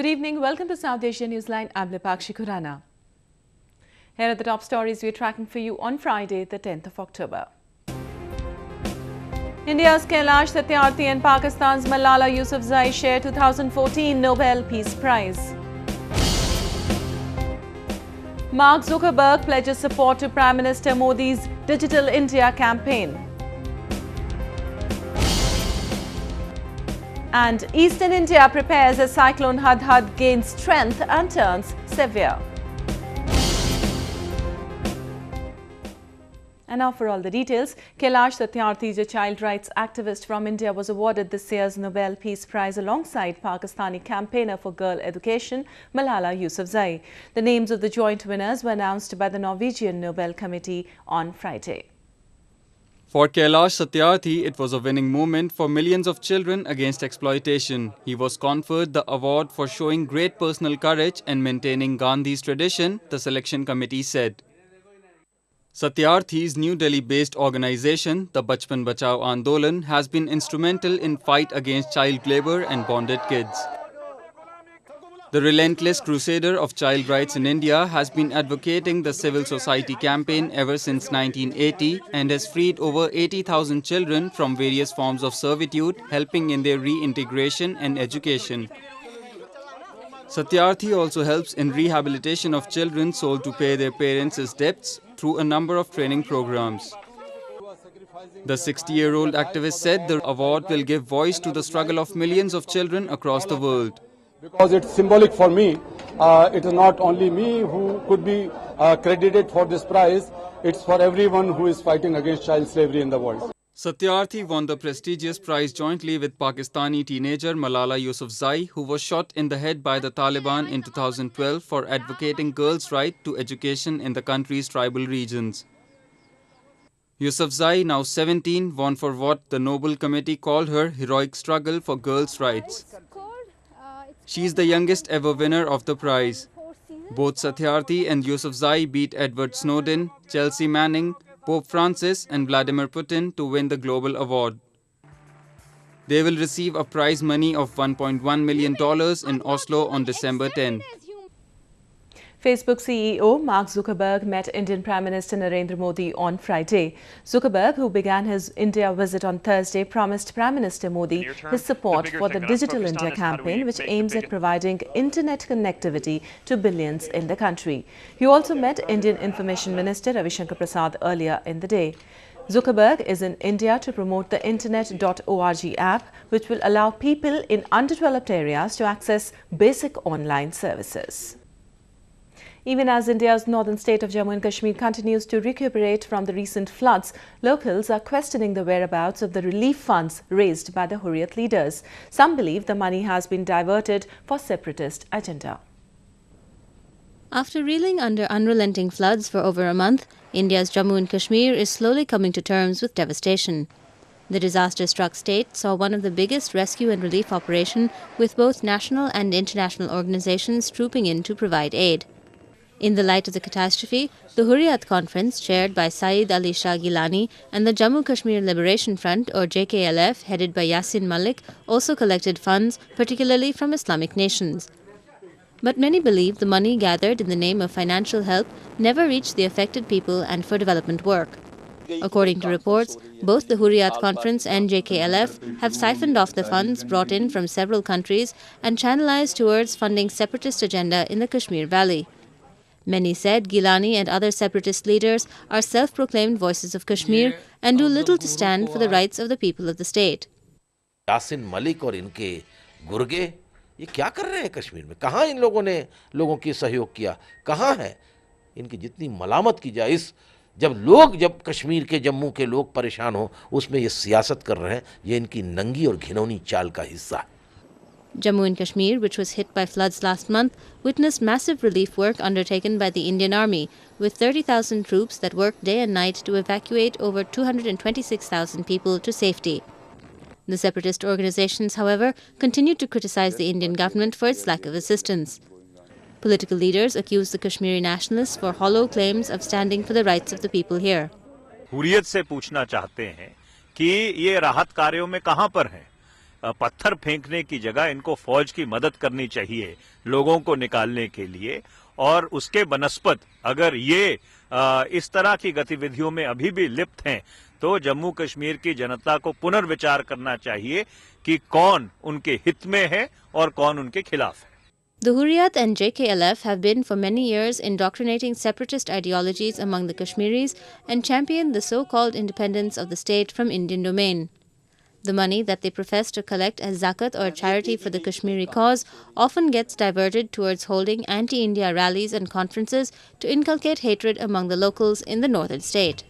Good evening. Welcome to South Asia Newsline. I'm Lipakshi Khurana. Here are the top stories we're tracking for you on Friday, the 10th of October. India's Kailash, Satyarthi and Pakistan's Malala Yousufzai share 2014 Nobel Peace Prize. Mark Zuckerberg pledges support to Prime Minister Modi's Digital India campaign. And Eastern India prepares as Cyclone Hudhud gains strength and turns severe. And now for all the details, Kailash Satyarthi, a child rights activist from India, was awarded this year's Nobel Peace Prize alongside Pakistani campaigner for girl education, Malala Yousufzai. The names of the joint winners were announced by the Norwegian Nobel Committee on Friday. For Kailash Satyarthi, it was a winning moment for millions of children against exploitation. He was conferred the award for showing great personal courage and maintaining Gandhi's tradition, the selection committee said. Satyarthi's New Delhi-based organization, the Bachpan Bachao Andolan, has been instrumental in fight against child labor and bonded kids. The relentless crusader of child rights in India has been advocating the civil society campaign ever since 1980 and has freed over 80,000 children from various forms of servitude, helping in their reintegration and education. Satyarthi also helps in rehabilitation of children sold to pay their parents' debts through a number of training programs. The 60-year-old activist said the award will give voice to the struggle of millions of children across the world. Because it's symbolic for me, it is not only me who could be credited for this prize, it's for everyone who is fighting against child slavery in the world. Satyarthi won the prestigious prize jointly with Pakistani teenager Malala Yousufzai, who was shot in the head by the Taliban in 2012 for advocating girls' right to education in the country's tribal regions. Yousufzai, now 17, won for what the Nobel Committee called her heroic struggle for girls' rights. She is the youngest ever winner of the prize. Both Satyarthi and Yousufzai beat Edward Snowden, Chelsea Manning, Pope Francis and Vladimir Putin to win the global award. They will receive a prize money of $1.1 million in Oslo on December 10. Facebook CEO Mark Zuckerberg met Indian Prime Minister Narendra Modi on Friday. Zuckerberg, who began his India visit on Thursday, promised Prime Minister Modi his support for the Digital India campaign, which aims at providing internet connectivity to billions in the country. He also met Indian Information Minister Ravi Shankar Prasad earlier in the day. Zuckerberg is in India to promote the Internet.org app, which will allow people in underdeveloped areas to access basic online services. Even as India's northern state of Jammu and Kashmir continues to recuperate from the recent floods, locals are questioning the whereabouts of the relief funds raised by the Hurriyat leaders. Some believe the money has been diverted for separatist agenda. After reeling under unrelenting floods for over a month, India's Jammu and Kashmir is slowly coming to terms with devastation. The disaster-struck state saw one of the biggest rescue and relief operations, with both national and international organizations trooping in to provide aid. In the light of the catastrophe, the Hurriyat Conference, chaired by Saeed Ali Shah Gilani, and the Jammu Kashmir Liberation Front, or JKLF, headed by Yasin Malik, also collected funds, particularly from Islamic nations. But many believe the money gathered in the name of financial help never reached the affected people and for development work. According to reports, both the Hurriyat Conference and JKLF have siphoned off the funds brought in from several countries and channelized towards funding separatist agenda in the Kashmir Valley. Many said Gilani and other separatist leaders are self-proclaimed voices of Kashmir and do little to stand for the rights of the people of the state. Yasin Malik और इनके गुर्गे ये क्या कर रहे हैं कश्मीर में? कहाँ इन लोगों ने लोगों की सहयोग किया? कहाँ है? इनकी जितनी मलामत की जाए, इस जब कश्मीर के जम्मू के लोग परेशान हो, उसमें ये सियासत कर रहे हैं, ये इनकी नंगी और घिनौनी चाल का हिस्सा है. Jammu and Kashmir, which was hit by floods last month, witnessed massive relief work undertaken by the Indian Army, with 30,000 troops that worked day and night to evacuate over 226,000 people to safety. The separatist organizations, however, continued to criticize the Indian government for its lack of assistance. Political leaders accused the Kashmiri nationalists for hollow claims of standing for the rights of the people here. Hurriyat से पूछना चाहते हैं कि ये राहत कार्यों में कहां पर हैं पत्थर फेंकने की जगह इनको फौज की मदद करनी चाहिए लोगों को निकालने के लिए। और उसके बनस्पत अगर ये इस तरह की गतिविधियों में अभी भी लिप्त हैं तो जम्मू कश्मीर की जनता को पुनर्विचार करना चाहिए कि कौन उनके हित में है और कौन उनके खिलाफ है। The Hurriyat and JKLF have been for many years indoctrinating separatist ideologies among the Kashmiris and championed the so-called independence of the state from Indian domain. The money that they profess to collect as zakat or charity for the Kashmiri cause often gets diverted towards holding anti-India rallies and conferences to inculcate hatred among the locals in the northern state.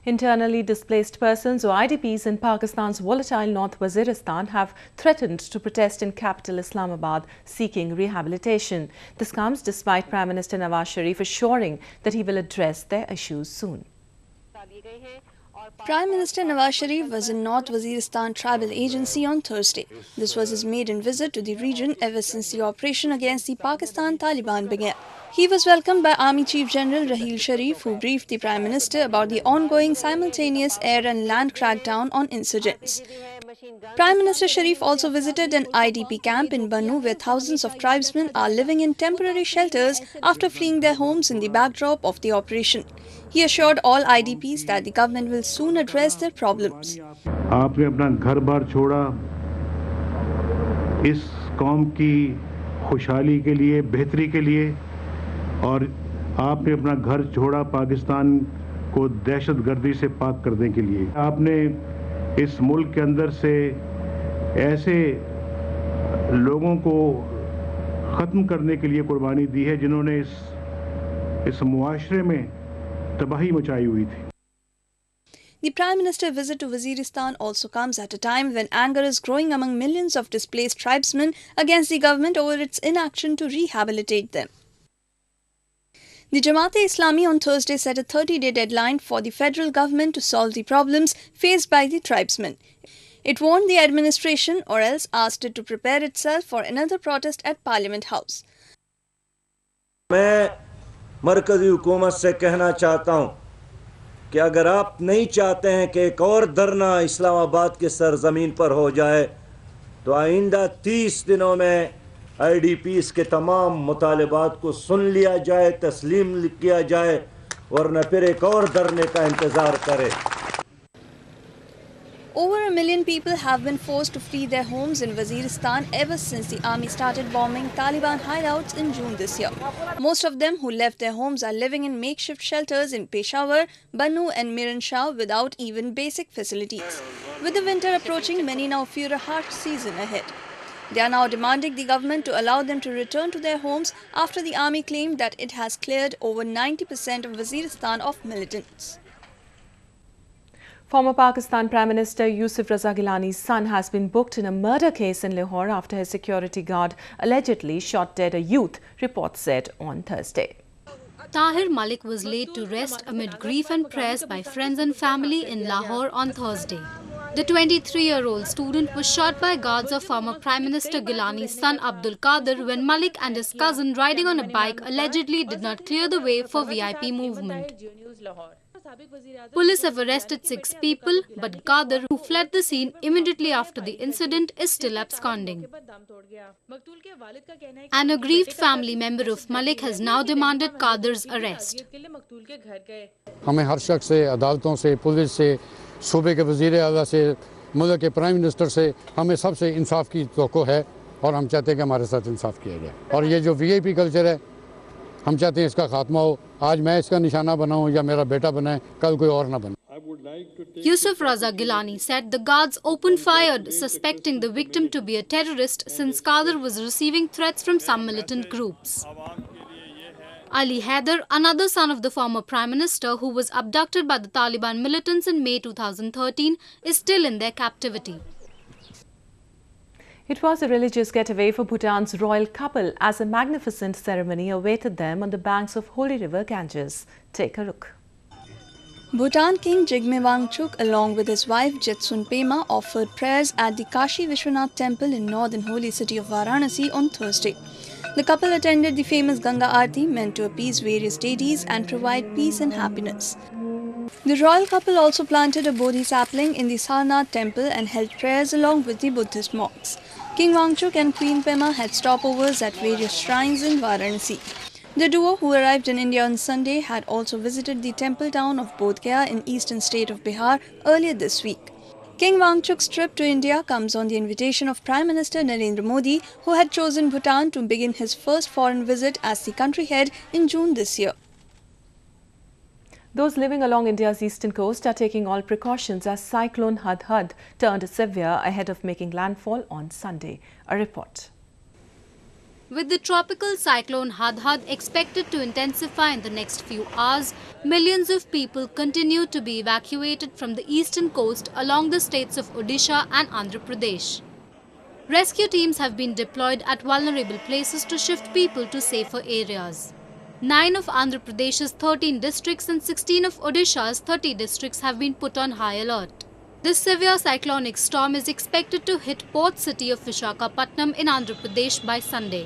Internally displaced persons or IDPs in Pakistan's volatile North Waziristan have threatened to protest in capital Islamabad seeking rehabilitation. This comes despite Prime Minister Nawaz Sharif assuring that he will address their issues soon. Prime Minister Nawaz Sharif was in North Waziristan Tribal Agency on Thursday. This was his maiden visit to the region ever since the operation against the Pakistan Taliban began. He was welcomed by Army Chief General Raheel Sharif, who briefed the Prime Minister about the ongoing simultaneous air and land crackdown on insurgents. Prime Minister Sharif also visited an IDP camp in Bannu, where thousands of tribesmen are living in temporary shelters after fleeing their homes in the backdrop of the operation. He assured all IDPs that the government will soon address their problems. आपने अपना घर-बार छोड़ा इस कौम की खुशहाली के लिए, बेहतरी के लिए, और आपने अपना घर छोड़ा पाकिस्तान को दहशतगर्दी से पाक करने के लिए। आपने इस मुल्क के अंदर से ऐसे लोगों को ख़त्म करने के लिए कुर्बानी दी है जिन्होंने इस मुआशरे में तबाही मचाई हुई थी। The Prime Minister's visit to Waziristan also comes at a time when anger is growing among millions of displaced tribesmen against the government over its inaction to rehabilitate them. The Jamaat-e-Islami on Thursday set a 30-day deadline for the federal government to solve the problems faced by the tribesmen. It warned the administration, or else asked it to prepare itself for another protest at Parliament House. मैं मरकजी हुकूमत से कहना चाहता हूं कि अगर आप नहीं चाहते हैं कि एक और धरना इस्लामाबाद के सरजमीन पर हो जाए तो आइंदा 30 दिनों में IDPs के तमाम मुतालिबात को सुन लिया जाए, तस्लीम किया जाए, वरना फिर एक और धरने का इंतजार करें। Over 1 million people have been forced to flee their homes in Waziristan ever since the army started bombing Taliban hideouts in June this year. Most of them who left their homes are living in makeshift shelters in Peshawar, Bannu and Miran Shah without even basic facilities. With the winter approaching, many now fear a harsh season ahead. They are now demanding the government to allow them to return to their homes after the army claimed that it has cleared over 90% of Waziristan of militants. Former Pakistan Prime Minister Yousufzai Gilani's son has been booked in a murder case in Lahore after his security guard allegedly shot dead a youth, reports said on Thursday. Tahir Malik was laid to rest amid grief and prayers by friends and family in Lahore on Thursday. The 23-year-old student was shot by guards of former Prime Minister Gilani's son Abdul Qadir when Malik and his cousin riding on a bike allegedly did not clear the way for VIP movement. Police have arrested 6 people, but Qadir, who fled the scene immediately after the incident, is still absconding. An aggrieved family member of Malik has now demanded Qadir's arrest. हमें हर शख्स से, अदालतों से, police से, सूबे के वज़ीर आला से, मुल्क के प्राइम मिनिस्टर से हमें सबसे इंसाफ की तवक्को है और हम चाहते हैं कि हमारे साथ इंसाफ किया जाए। और ये जो VIP कल्चर है, हम चाहते हैं इसका खात्मा हो। आज मैं इसका निशाना बनाऊं या मेरा बेटा बनाए, कल कोई और ना बने। Yousufzai Gilani said the guards opened fire, suspecting the victim to be a terrorist since Qadir was receiving threats from some militant groups. Ali Haider, another son of the former Prime Minister who was abducted by the Taliban militants in May 2013, is still in their captivity. It was a religious getaway for Bhutan's royal couple as a magnificent ceremony awaited them on the banks of holy river Ganges. Take a look. Bhutan King Jigme Wangchuk, along with his wife Jetsun Pema, offered prayers at the Kashi Vishwanath temple in northern holy city of Varanasi on Thursday. The couple attended the famous Ganga Aarti meant to appease various deities and provide peace and happiness. The royal couple also planted a Bodhi sapling in the Sarnath temple and held prayers along with the Buddhist monks. King Wangchuk and Queen Pema had stopovers at various shrines in Varanasi. The duo, who arrived in India on Sunday, had also visited the temple town of Bodh Gaya in eastern state of Bihar earlier this week. King Wangchuk's trip to India comes on the invitation of Prime Minister Narendra Modi, who had chosen Bhutan to begin his first foreign visit as the country head in June this year. Those living along India's eastern coast are taking all precautions as Cyclone Hudhud turned severe ahead of making landfall on Sunday. A report. With the tropical cyclone Hudhud expected to intensify in the next few hours, millions of people continue to be evacuated from the eastern coast along the states of Odisha and Andhra Pradesh. Rescue teams have been deployed at vulnerable places to shift people to safer areas. 9 of Andhra Pradesh's 13 districts and 16 of Odisha's 30 districts have been put on high alert. This severe cyclonic storm is expected to hit port city of Visakhapatnam in Andhra Pradesh by Sunday.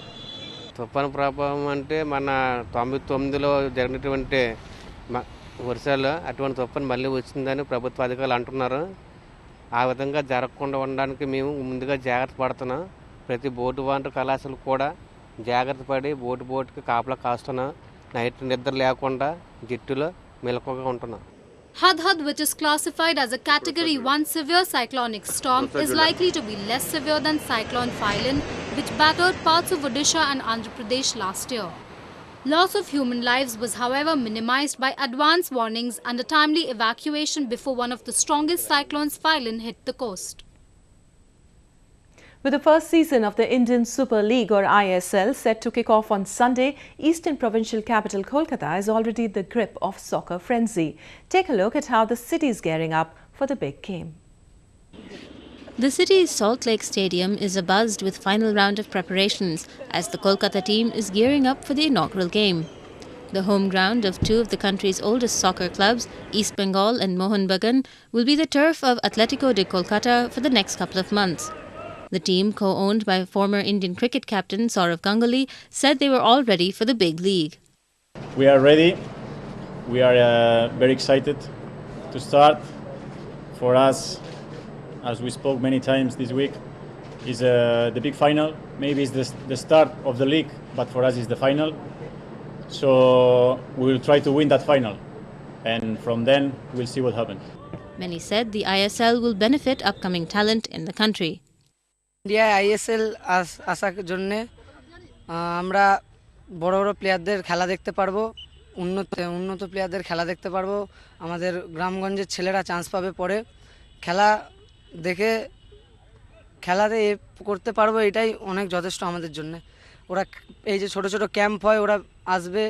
తుఫాను ప్రభావం అంటే మన 99లో జరిగినటువంటి వర్షాలు అటువంటి తుఫాను మళ్ళీ వచ్చిందని ప్రభుత్వ అధికారులు అంటున్నారు. ఆ విధంగా జరగకుండా ఉండడానికి మేము ముందుగా జాగ్రత్త పడుతున్నాం. ప్రతి బోటు వాంటర్ కళాశాలకు కూడా జాగ్రత్త పడి బోటుకి కాపలా కాస్తున్నాం. నైట్ నిద్ర లేకుండా జిట్టులో మెలకువగా ఉంటున్నాం. Hudhud, which is classified as a Category 1 severe cyclonic storm, is likely to be less severe than Cyclone Kailash, which battered parts of Odisha and Andhra Pradesh last year. Loss of human lives was, however, minimized by advance warnings and a timely evacuation before one of the strongest cyclones, Kailash, hit the coast. With the first season of the Indian Super League or ISL set to kick off on Sunday, eastern provincial capital Kolkata is already the grip of soccer frenzy. Take a look at how the city is gearing up for the big game. The city's Salt Lake Stadium is abuzz with final round of preparations as the Kolkata team is gearing up for the inaugural game. The home ground of two of the country's oldest soccer clubs, East Bengal and Mohun Bagan, will be the turf of Atletico de Kolkata for the next couple of months. The team, co-owned by former Indian cricket captain Sourav Ganguly, said they were all ready for the big league. We are ready. We are very excited to start. For us, as we spoke many times this week, is the big final. Maybe it's the start of the league, but for us it's the final. So we will try to win that final. And from then, we'll see what happens. Many said the ISL will benefit upcoming talent in the country. India ISL আসার জন্য আমরা বড় বড় প্লেয়ারদের খেলা দেখতে পারবো, উন্নত প্লেয়ারদের খেলা দেখতে পারবো। আমাদের গ্রামগঞ্জের ছেলেরা চান্স পাবে পরে খেলা দেখে খেলাতে করতে পারবো, এটাই অনেক যথেষ্ট আমাদের জন্য। ওরা এই যে ছোট ছোট ক্যাম্প হয় ওরা আসবে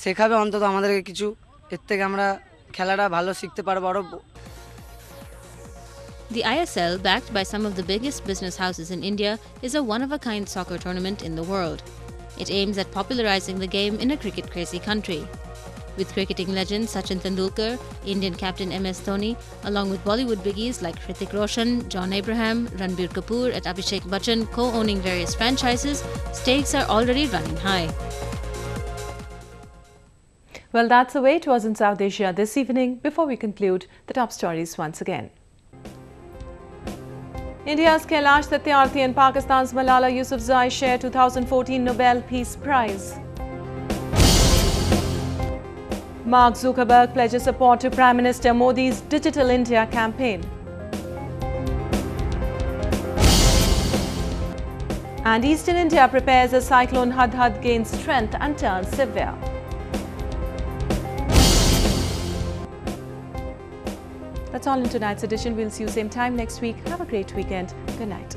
শেখাবে অন্তত আমাদেরকে কিছু, এর থেকে আমরা খেলাটা ভালো শিখতে পারবো আরো। The ISL, backed by some of the biggest business houses in India, is a one-of-a-kind soccer tournament in the world. It aims at popularizing the game in a cricket-crazy country. With cricketing legends Sachin Tendulkar, Indian captain MS Dhoni, along with Bollywood biggies like Hrithik Roshan, John Abraham, Ranbir Kapoor and Abhishek Bachchan co-owning various franchises, stakes are already running high. Well, that's the way it was in South Asia this evening. Before we conclude, the top stories once again. India's Kailash, Satyarthi and Pakistan's Malala Yousufzai share 2014 Nobel Peace Prize. Mark Zuckerberg pledges support to Prime Minister Modi's Digital India campaign. And Eastern India prepares as Cyclone Hudhud gains strength and turns severe. That's all in tonight's edition. We'll see you same time next week. Have a great weekend. Good night.